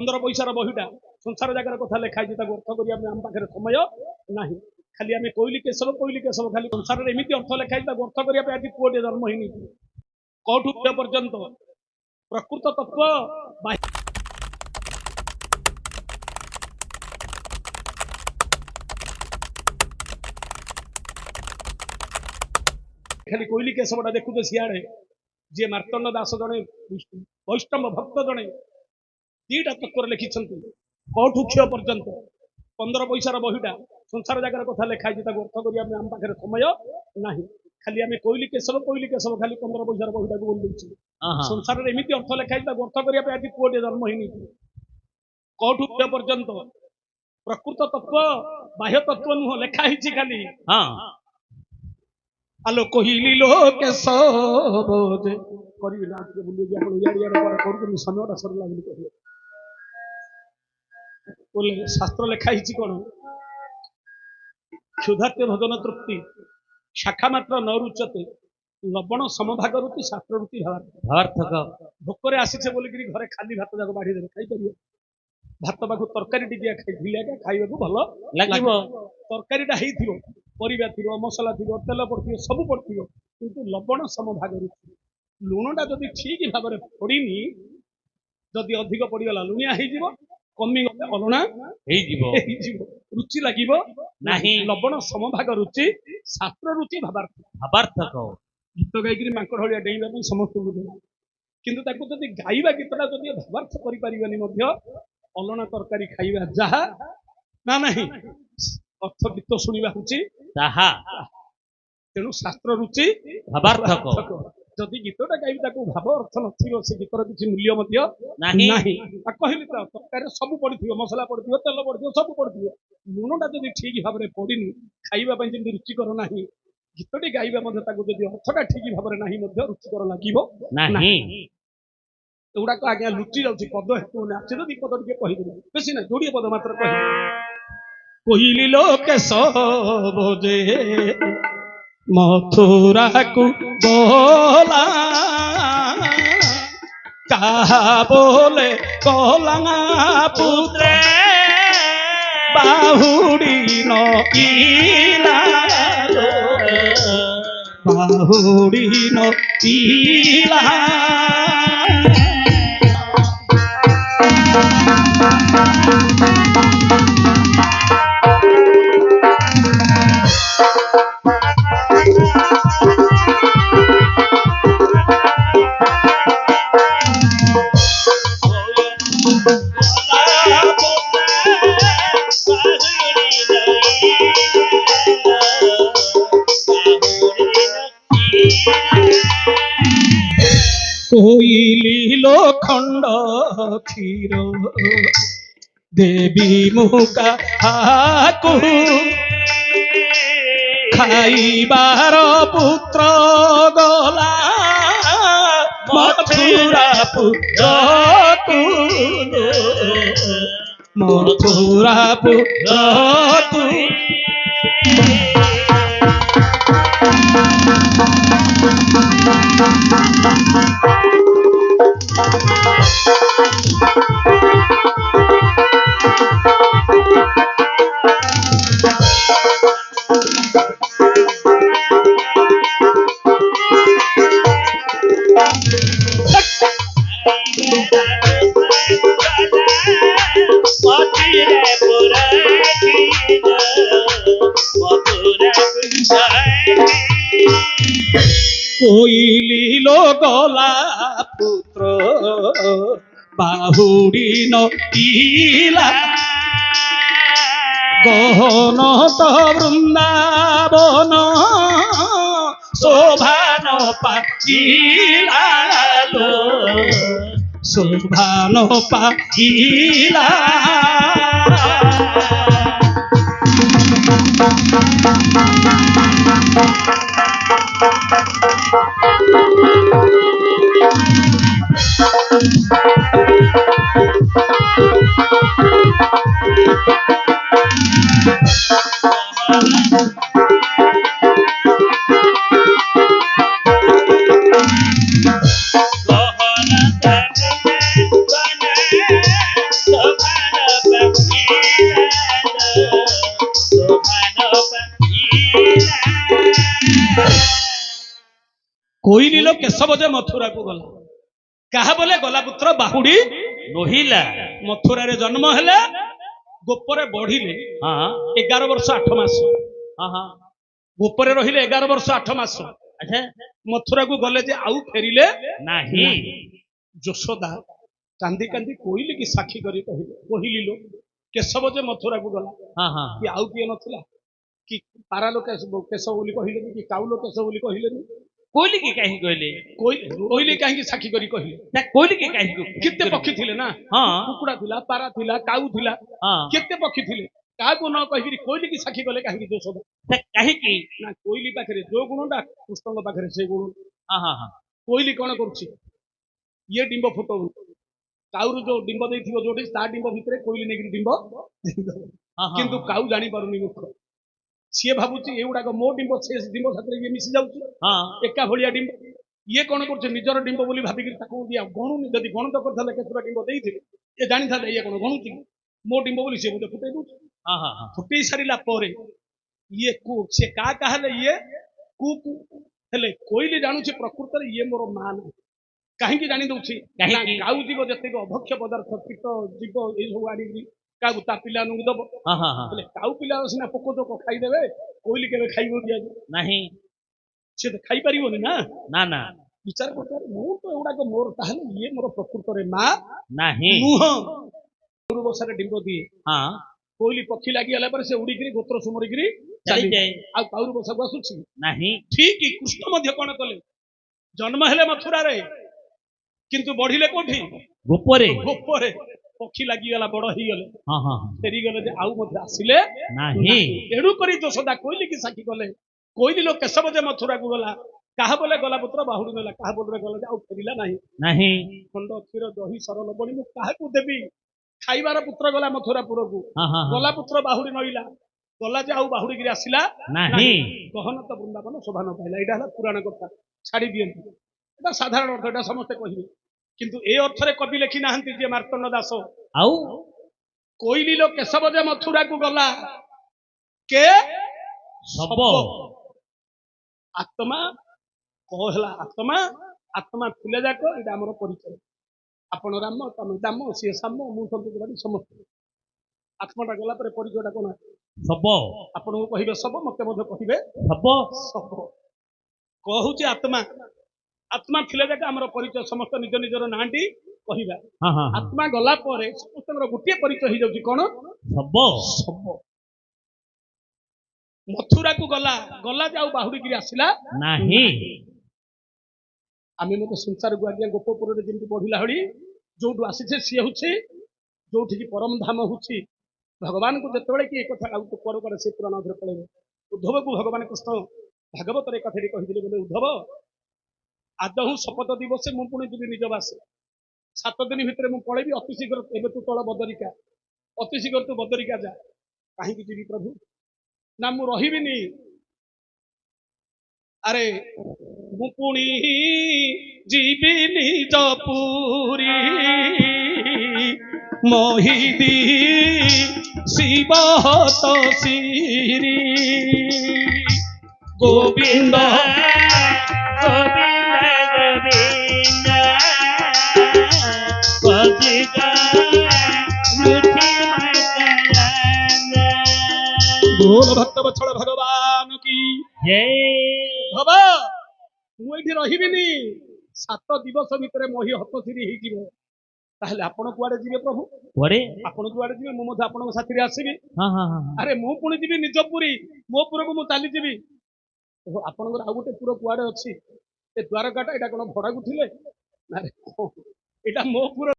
15 पैसार बहीटा संसार जगार कथा लिखाई अर्थ करिया आम पाखे समय ना खाली आम कोईली केशव खाली संसार एमती अर्थ लिखाई अर्थ करिया आज पुओटे जन्म ही कौठू पर्यंत प्रकृत तत्व खाली कोईली केशवटा देखुचे सियाड़े जी मार्तंड दास जड़े वैष्णव भक्त जड़े दीटा तत्व लिखिं कौठू क्षय पर्यंत 15 पैसार बहीटा संसार जगार कथा लिखाई अर्थ करिया आम पाखे समय ना खाली आम कोईली केशव खाली 15 पैसार बहीटा को बोल संसार एमती अर्थ लिखाई अर्थ करिया आज पुओटे जन्म ही कौठू क्षय पर्यंत प्रकृत तत्व बाह्य तत्व नुह लिखाई खाली आलो कहली लो केशव समयटा सरला कहले शास्त्र लिखाई कौन क्षुधार्थ भजन तृप्ति शाखा मात्र न रुचते लवण समभाग रुचि शास्त्र रुचि भावार्थक भोकरे आसीचे बोलिकी घरे खाली भात जाक बाढ़ी देवे खाई पारियो भात पाखु तरकारी टिकिया खाई खाइबा भल लागिबो तरकारीटा हेइथिबो परिबा थिबो मसला थिबो तेल पड़थिबो सब पड़थिबो किंतु लवण समभाग रुचि लुणटा जदि ठीक भाव में पड़ीनी जदि अधिक पड़गला लुणिया हो कमी गले अलुणा रुचि लगे लवण समभाग रुचि शास्त्र रुचि भावार्थक गीत गायक मांकड़ हलिया डेइबा समस्त किंतु जदि गाइबा गीतटा जदि भावार्थ करें अलना तरकारी खाइबा जहा ना नहीं अर्थ गीत शुणा तेणु शास्त्र रुचि भावार्थक जदि गीतटा गाइबा भाव अर्थ न से गीतर किसी मूल्य कहली तो तरकारी सब पड़ो मसला पड़ो तेल पड़ो सब पड़ो लुणटा जब ठीक भाव में पड़नी खाइबा जमी रुचिकर ना गीतटी गाइबा अर्थटा ठीक भाव में ना रुचिकर लगे एगुड़ाक आज्ञा लुचि जाऊँगी पद हेतु नाचे जब पद टे कहीदेवी बेसी ना जोड़े पद मात्र कहली लो केशव जे मथुरा को बोला कहा बोले कहला पुत्रे बाहुड़ी नईला बाहुड़ी नईला कोईली लोखंड क्षीर देवी मुका हाकु खाइबार पुत्र गला मथुरा पुत्र मथुरा पुत्र कोईली लो गला पुत्र बाहुड़ी नईला गहन तो वृंदावन शोभान पाइला शोभान पाइला କେଶବ ଯେ ମଥୁରାକୁ ଗଲା କାହା ବୋଲେ ଗଲା ପୁତ୍ର ବାହୁଡି ନୋହିଲା ମଥୁରାରେ ଜନ୍ମ ହେଲେ ଗୋପରେ ବଢିଲେ ହଁ 11 ବର୍ଷ 8 ମାସ ହଁ ହଁ ଗୋପରେ ରହିଲେ 11 ବର୍ଷ 8 ମାସ ଆଚ୍ଛା ମଥୁରାକୁ ଗଲେ ଯେ ଆଉ ଫେରିଲେ ନାହିଁ ଯଶୋଦା କାନ୍ଦି କାନ୍ଦି କୋଇଲି କି ସାକ୍ଷୀ କରି କହିଲି ଲୋ କେଶବ ଯେ ମଥୁରାକୁ ଗଲା ହଁ ହଁ କି ଆଉ କିଏ ନଥିଲା କି ପାରା ଲୋକ କେଶବ ବୋଲି କହିଲେନି କି କାଉ ଲୋକ କେଶବ ବୋଲି କହିଲେନି କୋଇଲି କି କାହିଁକି କହିଲେ କୋଇଲି କାହିଁକି ସାକ୍ଷୀ କରି କହିଲେ ନା କୋଇଲି କି କାହିଁକି କେତେ ପକ୍ଷୀ ଥିଲେ ନା ହଁ କୁକୁଡ଼ା ଥିଲା ପାରା ଥିଲା କାଉ ଥିଲା ହଁ କେତେ ପକ୍ଷୀ ଥିଲେ କାହାକୁ ନ କହିକିରି କୋଇଲି କି ସାକ୍ଷୀ କଲେ କାହିଁକି ଯଶୋଦା ନା କାହିଁକି ନା କୋଇଲି ପାଖରେ ଯୋଉ ଗୁଣଟା କୃଷ୍ଣଙ୍କ ପାଖରେ ସେ ଗୁଣ ହଁ ହଁ ହଁ କୋଇଲି କଣ କରୁଛି ଇଏ ଡିମ୍ବ ଫୁଟଉ କାଉରୁ ଯୋଉ ଡିମ୍ବ ଦେଇଥିବ ଯୋଉଠି ତା ଡିମ୍ବ ଭିତରେ କୋଇଲି ନେଇକିରି ଡିମ୍ବ ଦେଇଦବ ହଁ ହଁ କିନ୍ତୁ କାଉ ଜାଣିପାରୁନି ମୂର୍ଖ ସିଏ ଭାବୁଛି ଏଗୁଡାକ ମୋ ଡିମ୍ବ ସେ ଡିମ୍ବ ସାଥିରେ ଇଏ ମିଶି ଯାଉଛି ହଁ ଏକା ଭଳିଆ ଡିମ୍ବ ଇଏ କଣ କରୁছে ନିଜର ଡିମ୍ବ ବୋଲି ଭାବିକିରି ତାକୁ ଗଣୁନି ଯଦି ଗଣତ କରିଥାନ୍ତେ କେତେଟା ଡିମ୍ବ ଦେଇଥିବେ ଏ ଜାଣିଥାନ୍ତେ ଇଏ କଣ ଗଣୁଛି ମୋ ଡିମ୍ବ ବୋଲି ସିଏ ବୋଧେ ଫୁଟେଇ ଦଉଛି ହଁ ହଁ ହଁ ଫୁଟେଇ ସାରିଲା ପରେ ଇଏ ସେ କାହା ହେଲେ ଇଏ କୁ ହେଲେ କୋଇଲି ଜାଣୁଛି ପ୍ରକୃତରେ ଇଏ ମୋର ମା ନାହିଁ କାହିଁକି ଜାଣି ଦଉଛି କାହିଁକି? କାଉ ଜୀବ ଯେତିକି ଅଭକ୍ଷ ପଦାର୍ଥ କୀଟ ଜୀବ ଏଇ ସବୁ ଆଣିକି କାହାକୁ ତା ପିଲାମାନଙ୍କୁ ଦବ ହଁ ହଁ ହଁ ହେଲେ କାଉ ପିଲା ସିନା ପୋକ ଜୋକ ଖାଇଦେବେ କୋଇଲି କେବେ ଖାଇବ କି ଆଜି ନାହିଁ ସେ ତ ଖାଇପାରିବନି ନା ନା ନା ବିଚାର କରୁತಾರೆ ମୁଁ ତ ଏଗୁଡାକ ମୋର ତାହେଲେ ଇଏ ମୋର ପ୍ରକୃତରେ ମା ନାହିଁ ନୁହଁ ବର୍ଷାରେ ଡିମ୍ବ ଦିଏ ହଁ କୋଇଲି ପକ୍ଷୀ ଲାଗିଗଲା ପରେ ସେ ଉଡିକିରି ଗୋତ୍ର ସୁମରିକିରି ଚାଲିଯାଏ ଆଉ କାଉରୁ ବସାକୁ ଆସୁଛି ନାହିଁ ଠିକ କୃଷ୍ଣ ମଧ୍ୟ କଣ କଲେ ଜନ୍ମ ହେଲେ ମଥୁରାରେ କିନ୍ତୁ ବଢିଲେ କୋଉଠି ଗୋପରେ ଗୋପରେ ପକ୍ଷୀ ଲାଗିଗଲା ବଡ ହେଇଗଲେ ହଁ ହଁ ହଁ ଫେରିଗଲେ ଯେ ଆଉ ମଧ୍ୟ ଆସିଲେ ନାହିଁ ତେଣୁ କରି ଯଶୋଦା କୋଇଲି କି ସାକ୍ଷୀ କଲେ କୋଇଲି ଲୋ କେଶବ ଯେ ମଥୁରାକୁ ଗଲା କାହା ବୋଲେ ଗଲା ପୁତ୍ର ବାହୁଡି ନେଲା କାହା ବୋଲରେ ଗଲା ଯେ ଆଉ ଫେରିଲା ନାହିଁ ନାହିଁ ଖଣ୍ଡ କ୍ଷୀର ଦହି ସର ଲବଣୀ ମୁଁ କାହାକୁ ଦେବି ଖାଇବାର ପୁତ୍ର ଗଲା ମଥୁରାପୁରକୁ ହଁ ହଁ ହଁ ଗଲା ପୁତ୍ର ବାହୁଡି ନଇଲା ଗଲା ଯେ ଆଉ ବାହୁଡିକିରି ଆସିଲା ନାହିଁ ଗହନ ତ ବୃନ୍ଦାବନ ଶୋଭା ନ ପାଇଲା ଏଇଟା ହେଲା ପୁରାଣ କଥା ଛାଡି ଦିଅନ୍ତୁ ଏଟା ସାଧାରଣ ଅର୍ଥ ଏଟା ସମସ୍ତେ କହିବେ କିନ୍ତୁ ଏ ଅର୍ଥରେ କବି ଲେଖି ନାହାନ୍ତି ଯେ ମାର୍ତ୍ତଣ୍ଡ ଦାସ ଆଉ କୋଇଲି ଲୋ କେଶବ ଯେ ମଥୁରାକୁ ଗଲା କେ ଶବ ଆତ୍ମା କହ ହେଲା ଆତ୍ମା ଆତ୍ମା ଥିଲେ ଯାକ ଏଇଟା ଆମର ପରିଚୟ ଆପଣ ରାମ ତମେ ଦାମ ସିଏ ସାମ ମୁଁ ସନ୍ତୁଷ୍ଟ ସମସ୍ତେ ଆତ୍ମାଟା ଗଲା ପରେ ପରିଚୟଟା କଣ ଶବ ଆପଣଙ୍କୁ କହିବେ ଶବ ମତେ ମଧ୍ୟ କହିବେ ଶବ ଶବ କହୁଛି ଆତ୍ମା ଆତ୍ମା ଥିଲେ ଯାକ ଆମର ପରିଚୟ ସମସ୍ତ ନିଜ ନିଜର ନାଁଟି କହିବା ହଁ ହଁ ହଁ ଆତ୍ମା ଗଲା ପରେ ସମସ୍ତଙ୍କର ଗୋଟିଏ ପରିଚୟ ହେଇଯାଉଛି କଣ ଶବ ଶବ ମଥୁରାକୁ ଗଲା ଗଲା ଯେ ଆଉ ବାହୁଡିକିରି ଆସିଲା ନାହିଁ ଆମେ ମଧ୍ୟ ସଂସାରକୁ ଆଜ୍ଞା ଗୋପପୁରରେ ଯେମିତି ବଢିଲା ଭଳି ଯୋଉଠୁ ଆସିଛେ ସିଏ ହଉଛି ଯୋଉଠିକି ପରମ ଧାମ ହଉଛି ଭଗବାନଙ୍କୁ ଯେତେବେଳେ କି ଏ କଥା ଆଉ କୁଆଡେ କୁଆଡେ ସେ ପୁରାଣ ଅଧରେ ପଳେଇବେ ଉଦ୍ଧବକୁ ଭଗବାନ କୃଷ୍ଣ ଭାଗବତରେ ଏ କଥାଟି କହିଥିଲେ ବୋଲେ ଉଦ୍ଧବ ଆଦୌ ଶପଥ ଦିବସେ ମୁଁ ପୁଣି ଯିବି ନିଜ ବାସେ 7 ଦିନ ଭିତରେ ମୁଁ ପଳେଇବି ଅତି ଶୀଘ୍ର ଏବେ ତୁ ତଳ ବଦରିକା ଅତି ଶୀଘ୍ର ତୁ ବଦରିକା ଯା କାହିଁକି ଯିବି ପ୍ରଭୁ ନା ମୁଁ ରହିବିନି ଆରେ ମୁଁ ପୁଣି ଯିବି ନିଜ ପୁରୀ ମୋହିଦି ଶିବ ତ ଶିରି ଗୋବିନ୍ଦ बोल भक्त बत्सल भगवान की बाबा ମୁଁ ଏଠି ରହିବିନି 7 ଦିବସ ଭିତରେ ମହି ହତଶିରି ହେଇଯିବ ତାହେଲେ ଆପଣ କୁଆଡେ ଯିବେ ପ୍ରଭୁ କୁଆଡେ ଆପଣ କୁଆଡେ ଯିବେ ମୁଁ ମଧ୍ୟ ଆପଣଙ୍କ ସାଥିରେ ଆସିବି ହଁ ହଁ ହଁ ଆରେ ମୁଁ ପୁଣି ଯିବି ନିଜ ପୁରୀ ମୋ ପୁରକୁ ମୁଁ ଚାଲିଯିବି ଆପଣଙ୍କର ଆଉ ଗୋଟେ ପୁର କୁଆଡେ ଅଛି ଏ ଦ୍ୱାରକାଟା ଏଇଟା କଣ ଭଡାକୁ ଥିଲେ ଏଇଟା ମୋ ପୁର